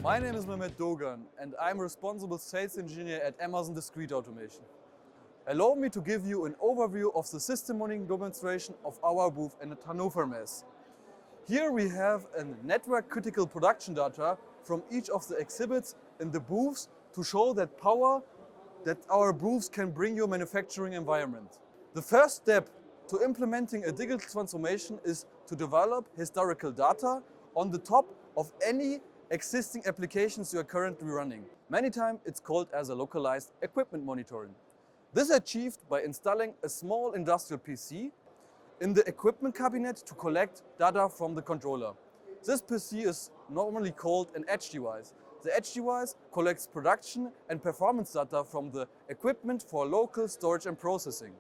My name is Mehmet Dogan and I'm responsible sales engineer at Emerson Discrete Automation. Allow me to give you an overview of the system monitoring demonstration of our booth in the Hannover Messe. Here we have a network critical production data from each of the exhibits in the booths to show that power that our booths can bring your manufacturing environment. The first step to implementing a digital transformation is to develop historical data on the top of any existing applications you are currently running. Many times it's called as a localized equipment monitoring. This is achieved by installing a small industrial PC in the equipment cabinet to collect data from the controller. This PC is normally called an edge device. The edge device collects production and performance data from the equipment for local storage and processing.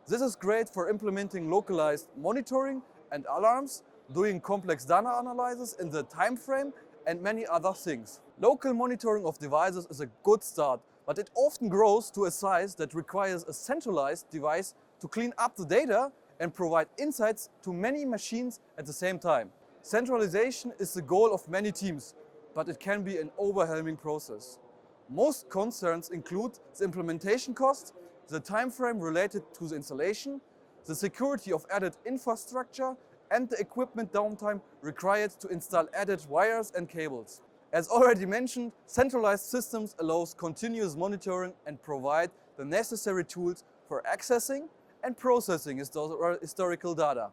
This is great for implementing localized monitoring and alarms, doing complex data analysis in the time frame, and many other things. Local monitoring of devices is a good start, but it often grows to a size that requires a centralized device to clean up the data and provide insights to many machines at the same time. Centralization is the goal of many teams, but it can be an overwhelming process. Most concerns include the implementation costs, the time frame related to the installation, the security of added infrastructure, and the equipment downtime required to install added wires and cables. As already mentioned, centralized systems allows continuous monitoring and provide the necessary tools for accessing and processing historical data.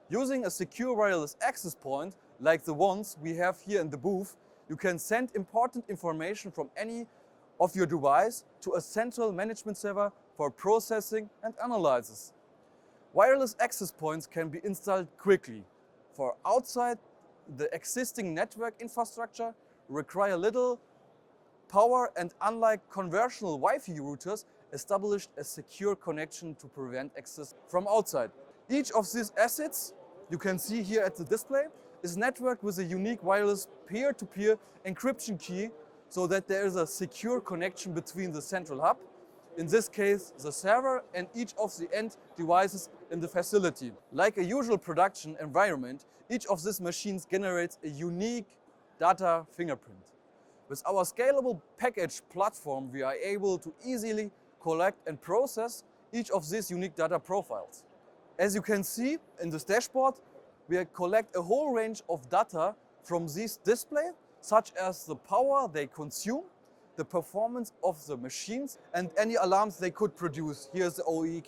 Using a secure wireless access point, like the ones we have here in the booth, you can send important information from any of your device to a central management server for processing and analysis. Wireless access points can be installed quickly. For outside the existing network infrastructure, require little power and unlike conventional Wi-Fi routers, established a secure connection to prevent access from outside. Each of these assets, you can see here at the display, is networked with a unique wireless peer-to-peer encryption key so that there is a secure connection between the central hub, in this case the server, and each of the end devices in the facility. Like a usual production environment, each of these machines generates a unique data fingerprint. With our scalable package platform, we are able to easily collect and process each of these unique data profiles. As you can see in this dashboard, we collect a whole range of data from this display, such as the power they consume, the performance of the machines, and any alarms they could produce. Here's the OE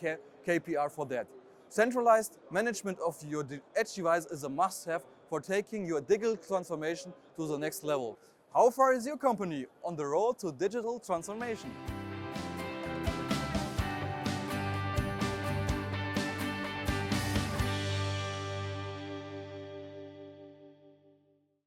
KPR for that. Centralized management of your edge device is a must-have for taking your digital transformation to the next level. How far is your company on the road to digital transformation?